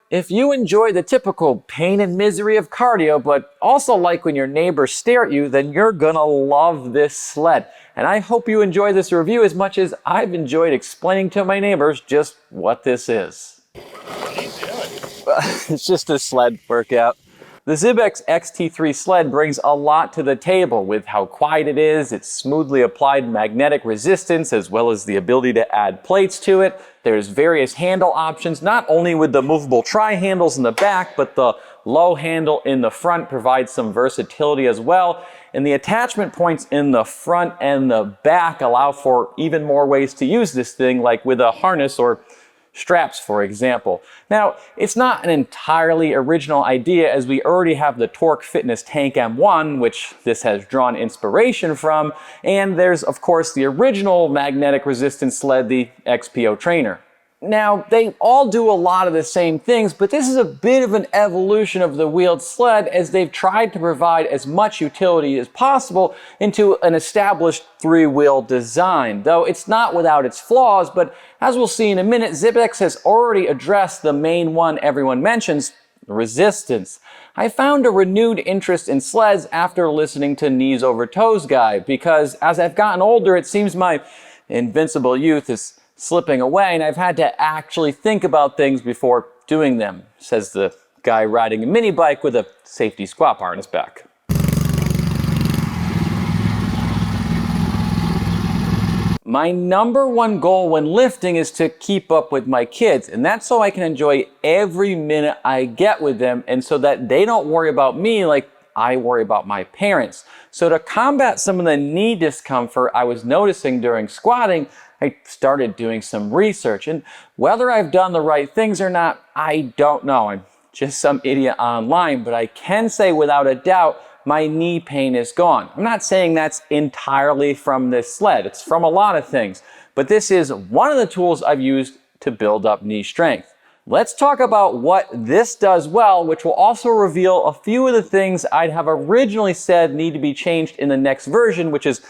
If you enjoy the typical pain and misery of cardio, but also like when your neighbors stare at you, then you're gonna love this sled. And I hope you enjoy this review as much as I've enjoyed explaining to my neighbors just what this is. What are you doing? It's just a sled workout. The Xebex XT3 Sled brings a lot to the table with how quiet it is, its smoothly applied magnetic resistance, as well as the ability to add plates to it. There's various handle options, not only with the movable tri-handles in the back, but the low handle in the front provides some versatility as well. And the attachment points in the front and the back allow for even more ways to use this thing, like with a harness or straps, for example. Now, it's not an entirely original idea, as we already have the Torque Fitness Tank M1, which this has drawn inspiration from, and there's of course the original magnetic resistance sled, the XPO Trainer. Now, they all do a lot of the same things, but this is a bit of an evolution of the wheeled sled, as they've tried to provide as much utility as possible into an established three-wheel design. Though it's not without its flaws, but as we'll see in a minute, Xebex has already addressed the main one everyone mentions: resistance. I found a renewed interest in sleds after listening to Knees Over Toes Guy, because as I've gotten older, it seems my invincible youth is slipping away, and I've had to actually think about things before doing them, says the guy riding a mini bike with a safety squat bar on his back. My number one goal when lifting is to keep up with my kids, and that's so I can enjoy every minute I get with them, and so that they don't worry about me like I worry about my parents. So to combat some of the knee discomfort I was noticing during squatting, I started doing some research, and whether I've done the right things or not, I don't know. I'm just some idiot online, but I can say without a doubt my knee pain is gone. I'm not saying that's entirely from this sled. It's from a lot of things, but this is one of the tools I've used to build up knee strength. Let's talk about what this does well, which will also reveal a few of the things I'd have originally said need to be changed in the next version, which is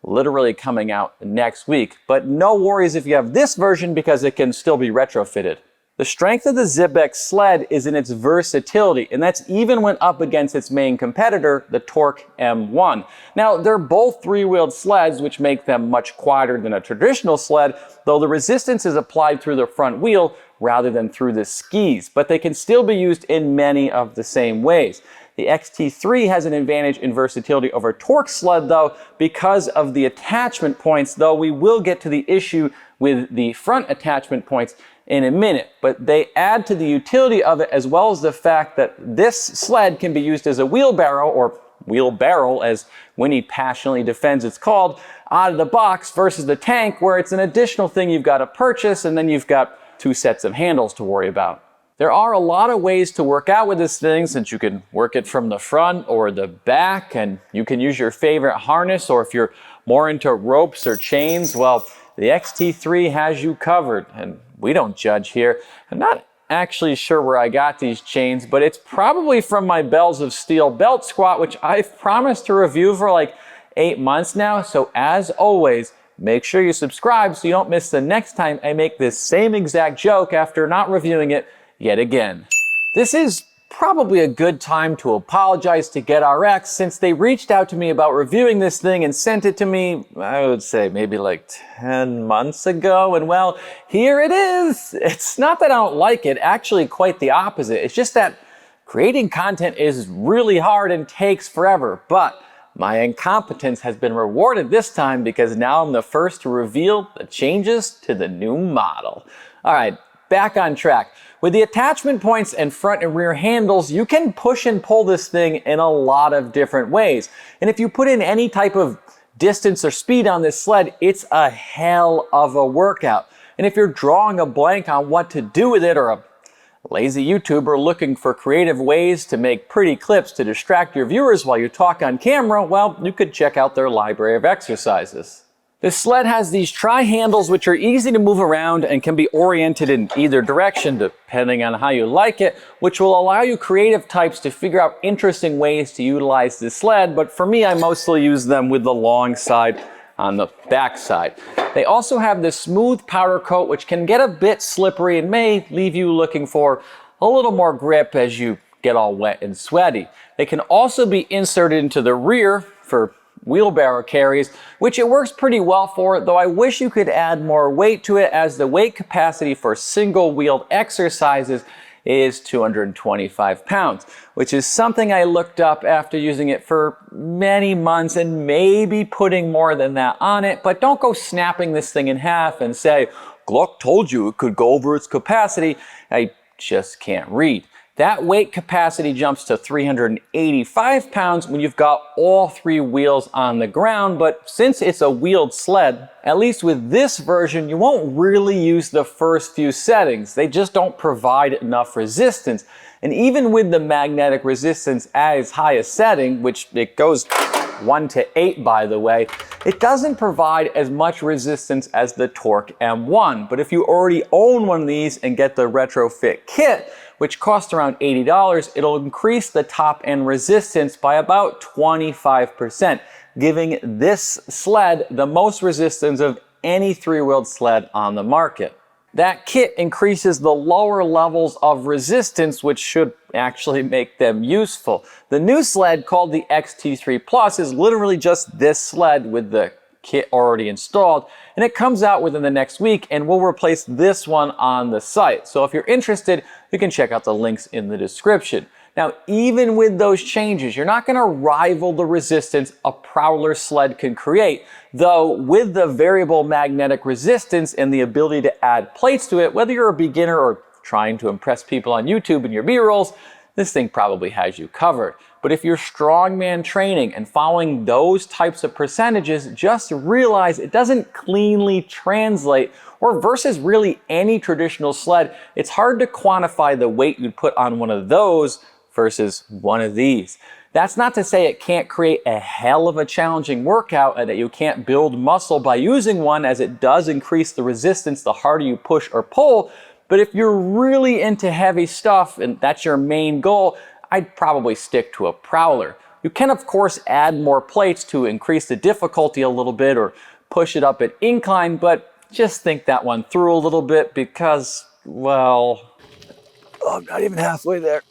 literally coming out next week. But no worries if you have this version, because it can still be retrofitted. The strength of the Xebex sled is in its versatility, and that's even when up against its main competitor, the Torque M1. Now, they're both three-wheeled sleds, which make them much quieter than a traditional sled, though the resistance is applied through the front wheel rather than through the skis, but they can still be used in many of the same ways. The XT3 has an advantage in versatility over Torque sled, though, because of the attachment points, though we will get to the issue with the front attachment points in a minute. But they add to the utility of it, as well as the fact that this sled can be used as a wheelbarrow, or wheelbarrow as Winnie passionately defends it's called, out of the box, versus the tank, where it's an additional thing you've got to purchase, and then you've got two sets of handles to worry about. There are a lot of ways to work out with this thing, since you can work it from the front or the back, and you can use your favorite harness, or if you're more into ropes or chains, well, the XT3 has you covered, and we don't judge here. I'm not actually sure where I got these chains, but it's probably from my Bells of Steel belt squat, which I've promised to review for like 8 months now. So as always, make sure you subscribe so you don't miss the next time I make this same exact joke after not reviewing it yet again. This is probably a good time to apologize to GetRx, since they reached out to me about reviewing this thing and sent it to me, I would say maybe like 10 months ago, and well, here it is. It's not that I don't like it, actually quite the opposite. It's just that creating content is really hard and takes forever, but my incompetence has been rewarded this time, because now I'm the first to reveal the changes to the new model. All right, back on track. With the attachment points and front and rear handles, you can push and pull this thing in a lot of different ways. And if you put in any type of distance or speed on this sled, it's a hell of a workout. And if you're drawing a blank on what to do with it, or a lazy YouTuber looking for creative ways to make pretty clips to distract your viewers while you talk on camera, well, you could check out their library of exercises. This sled has these tri-handles, which are easy to move around and can be oriented in either direction depending on how you like it, which will allow you creative types to figure out interesting ways to utilize this sled. But for me, I mostly use them with the long side on the back side. They also have this smooth powder coat, which can get a bit slippery and may leave you looking for a little more grip as you get all wet and sweaty. They can also be inserted into the rear for wheelbarrow carries, which it works pretty well for, though I wish you could add more weight to it, as the weight capacity for single-wheeled exercises is 225 pounds, which is something I looked up after using it for many months and maybe putting more than that on it. But don't go snapping this thing in half and say, Gluck told you it could go over its capacity. I just can't read. That weight capacity jumps to 385 pounds when you've got all 3 wheels on the ground, but since it's a wheeled sled, at least with this version, you won't really use the first few settings. They just don't provide enough resistance. And even with the magnetic resistance at its highest setting, which it goes 1 to 8 by the way, it doesn't provide as much resistance as the Torque M1. But if you already own one of these and get the retrofit kit, which costs around $80, it'll increase the top end resistance by about 25%, giving this sled the most resistance of any 3-wheeled sled on the market. That kit increases the lower levels of resistance, which should actually make them useful. The new sled, called the XT3 Plus, is literally just this sled with the kit already installed, and it comes out within the next week and will replace this one on the site. So if you're interested, you can check out the links in the description. Now, even with those changes, you're not going to rival the resistance a Prowler sled can create, though with the variable magnetic resistance and the ability to add plates to it, whether you're a beginner or trying to impress people on YouTube in your B-rolls, this thing probably has you covered. But if you're strongman training and following those types of percentages, just realize it doesn't cleanly translate, or versus really any traditional sled, it's hard to quantify the weight you'd put on one of those versus one of these. That's not to say it can't create a hell of a challenging workout and that you can't build muscle by using one, as it does increase the resistance the harder you push or pull. But if you're really into heavy stuff and that's your main goal, I'd probably stick to a Prowler. You can of course add more plates to increase the difficulty a little bit or push it up at incline, but just think that one through a little bit because, well, I'm not even halfway there.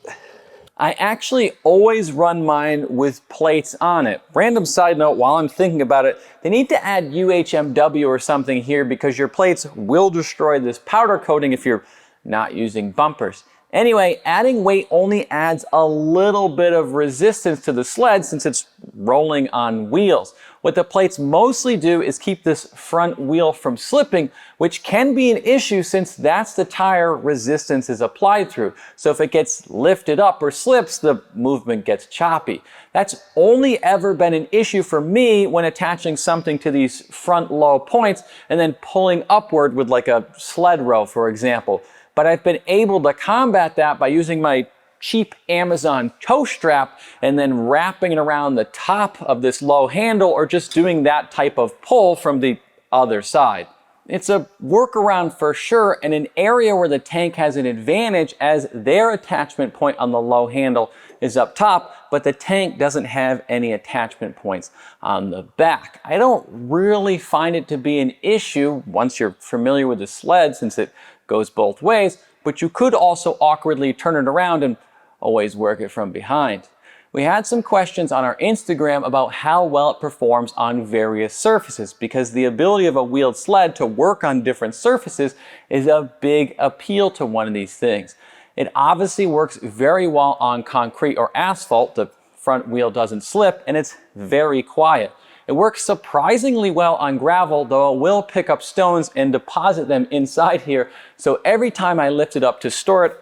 I actually always run mine with plates on it. Random side note, while I'm thinking about it, they need to add UHMW or something here because your plates will destroy this powder coating if you're not using bumpers. Anyway, adding weight only adds a little bit of resistance to the sled since it's rolling on wheels. What the plates mostly do is keep this front wheel from slipping, which can be an issue since that's the tire resistance is applied through. So if it gets lifted up or slips, the movement gets choppy. That's only ever been an issue for me when attaching something to these front low points and then pulling upward with like a sled row, for example. But I've been able to combat that by using my cheap Amazon toe strap and then wrapping it around the top of this low handle, or just doing that type of pull from the other side. It's a workaround for sure, and an area where the tank has an advantage as their attachment point on the low handle is up top, but the tank doesn't have any attachment points on the back. I don't really find it to be an issue once you're familiar with the sled, since it goes both ways, but you could also awkwardly turn it around and always work it from behind. We had some questions on our Instagram about how well it performs on various surfaces, because the ability of a wheeled sled to work on different surfaces is a big appeal to one of these things. It obviously works very well on concrete or asphalt. The front wheel doesn't slip, and it's very quiet. It works surprisingly well on gravel, though it will pick up stones and deposit them inside here. So every time I lift it up to store it,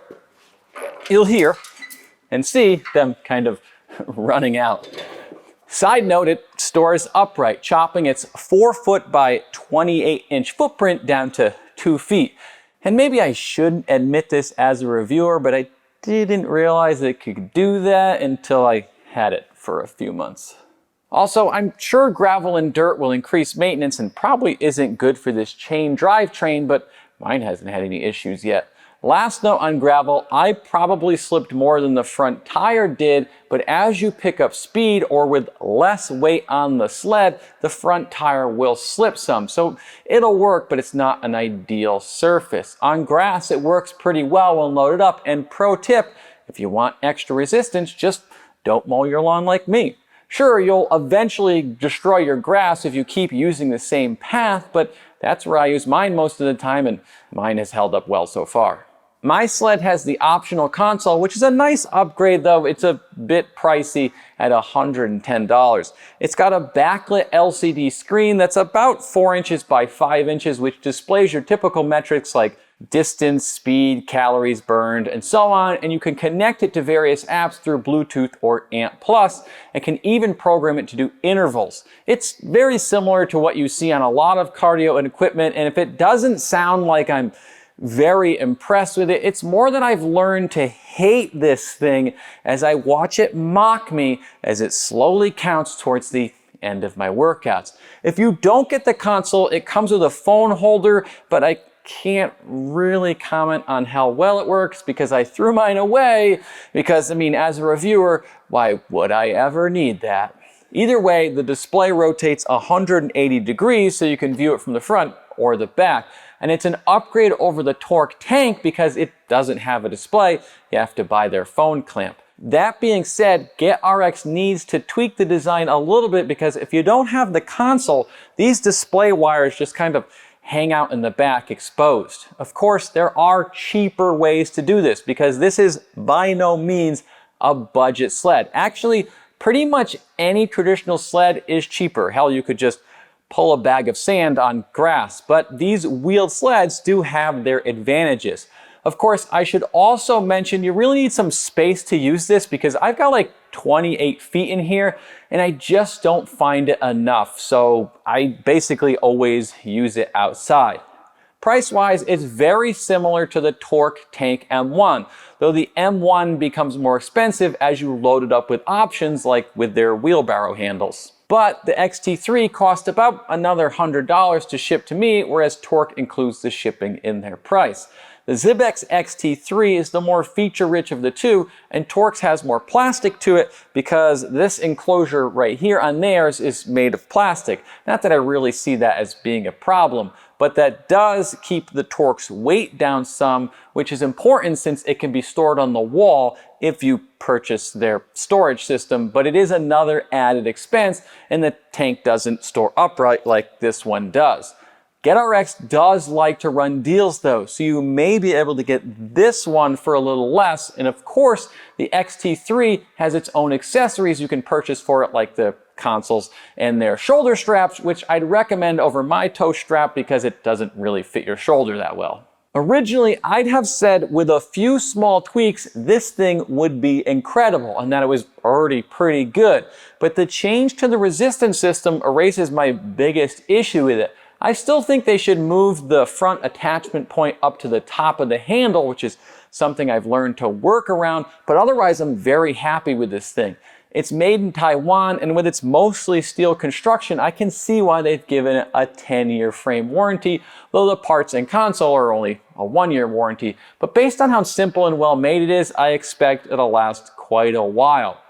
you'll hear and see them kind of running out. Side note, it stores upright, chopping its 4-foot by 28-inch footprint down to 2 feet. And maybe I shouldn't admit this as a reviewer, but I didn't realize it could do that until I had it for a few months. Also, I'm sure gravel and dirt will increase maintenance and probably isn't good for this chain drivetrain, but mine hasn't had any issues yet. Last note on gravel, I probably slipped more than the front tire did, but as you pick up speed or with less weight on the sled, the front tire will slip some. So it'll work, but it's not an ideal surface. On grass, it works pretty well when loaded up. And pro tip, if you want extra resistance, just don't mow your lawn like me. Sure, you'll eventually destroy your grass if you keep using the same path, but that's where I use mine most of the time, and mine has held up well so far. My sled has the optional console, which is a nice upgrade, though it's a bit pricey at $110. It's got a backlit LCD screen that's about 4 inches by 5 inches, which displays your typical metrics like distance, speed, calories burned, and so on, and you can connect it to various apps through Bluetooth or ANT+, and can even program it to do intervals. It's very similar to what you see on a lot of cardio and equipment, and if it doesn't sound like I'm very impressed with it, it's more that I've learned to hate this thing as I watch it mock me as it slowly counts towards the end of my workouts. If you don't get the console, it comes with a phone holder, but I can't really comment on how well it works because I threw mine away because, I mean, as a reviewer, why would I ever need that? Either way, the display rotates 180 degrees so you can view it from the front or the back. And it's an upgrade over the Torque tank because it doesn't have a display. You have to buy their phone clamp. That being said, GetRx needs to tweak the design a little bit because if you don't have the console, these display wires just kind of hang out in the back exposed. Of course, there are cheaper ways to do this because this is by no means a budget sled. Actually, pretty much any traditional sled is cheaper. Hell, you could just pull a bag of sand on grass, but these wheeled sleds do have their advantages. Of course, I should also mention you really need some space to use this because I've got like 28 feet in here and I just don't find it enough. So I basically always use it outside. Price-wise, it's very similar to the Torque Tank M1, though the M1 becomes more expensive as you load it up with options like with their wheelbarrow handles. But the XT3 cost about another $100 to ship to me, whereas Torque includes the shipping in their price. The Xebex XT3 is the more feature-rich of the two, and Torque's has more plastic to it because this enclosure right here on theirs is made of plastic. Not that I really see that as being a problem, but that does keep the Torque's weight down some, which is important since it can be stored on the wall if you purchase their storage system, but it is another added expense, and the tank doesn't store upright like this one does. GetRx does like to run deals though, so you may be able to get this one for a little less, and of course, the XT3 has its own accessories you can purchase for it, like the consoles and their shoulder straps, which I'd recommend over my toe strap because it doesn't really fit your shoulder that well. Originally, I'd have said with a few small tweaks, this thing would be incredible and that it was already pretty good. But the change to the resistance system erases my biggest issue with it. I still think they should move the front attachment point up to the top of the handle, which is something I've learned to work around, but otherwise I'm very happy with this thing. It's made in Taiwan, and with its mostly steel construction, I can see why they've given it a 10-year frame warranty, though the parts and console are only a 1-year warranty. But based on how simple and well made it is, I expect it'll last quite a while.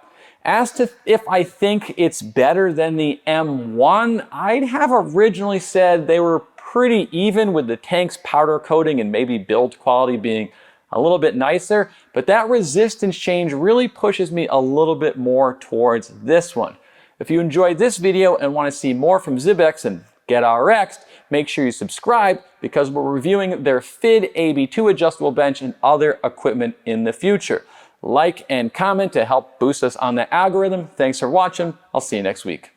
As to if I think it's better than the M1, I'd have originally said they were pretty even, with the tank's powder coating and maybe build quality being a little bit nicer, but that resistance change really pushes me a little bit more towards this one. If you enjoyed this video and want to see more from Xebex and GetRx, make sure you subscribe because we're reviewing their FID AB2 adjustable bench and other equipment in the future. Like and comment to help boost us on the algorithm. Thanks for watching. I'll see you next week.